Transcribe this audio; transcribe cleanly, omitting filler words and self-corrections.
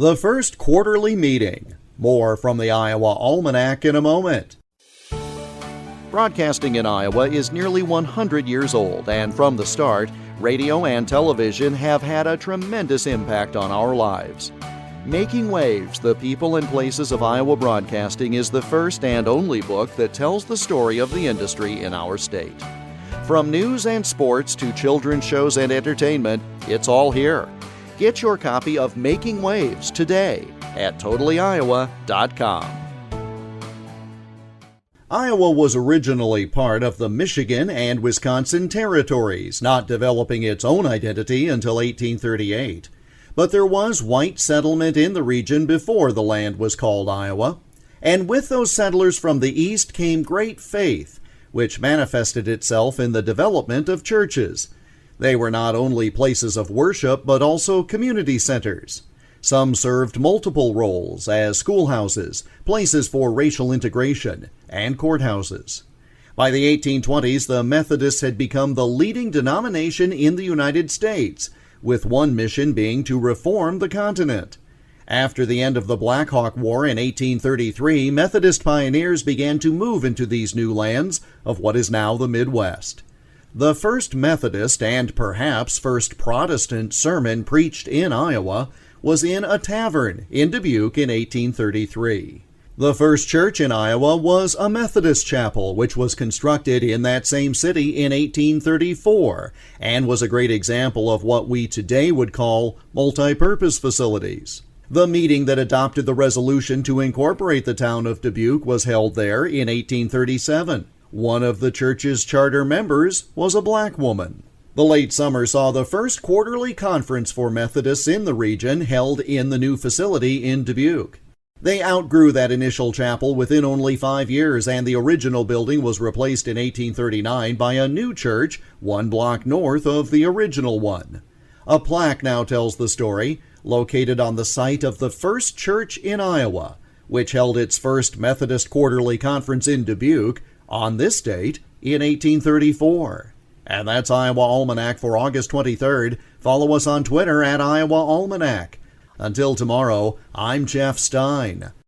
The first quarterly meeting. More from the Iowa Almanac in a moment. Broadcasting in Iowa is nearly 100 years old, and from the start, radio and television have had a tremendous impact on our lives. Making Waves, The People and Places of Iowa Broadcasting is the first and only book that tells the story of the industry in our state. From news and sports to children's shows and entertainment, it's all here. Get your copy of Making Waves today at totallyiowa.com. Iowa was originally part of the Michigan and Wisconsin territories, not developing its own identity until 1838. But there was white settlement in the region before the land was called Iowa. And with those settlers from the east came great faith, which manifested itself in the development of churches. They were not only places of worship, but also community centers. Some served multiple roles as schoolhouses, places for racial integration, and courthouses. By the 1820s, the Methodists had become the leading denomination in the United States, with one mission being to reform the continent. After the end of the Black Hawk War in 1833, Methodist pioneers began to move into these new lands of what is now the Midwest. The first Methodist and perhaps first Protestant sermon preached in Iowa was in a tavern in Dubuque in 1833. The first church in Iowa was a Methodist chapel, which was constructed in that same city in 1834 and was a great example of what we today would call multi-purpose facilities. The meeting that adopted the resolution to incorporate the town of Dubuque was held there in 1837. One of the church's charter members was a black woman. The late summer saw the first quarterly conference for Methodists in the region held in the new facility in Dubuque. They outgrew that initial chapel within only 5 years, and the original building was replaced in 1839 by a new church 1 block north of the original one. A plaque now tells the story, located on the site of the first church in Iowa, which held its first Methodist quarterly conference in Dubuque on this date in 1834. And that's Iowa Almanac for August 23rd. Follow us on Twitter at Iowa Almanac. Until tomorrow, I'm Jeff Stein.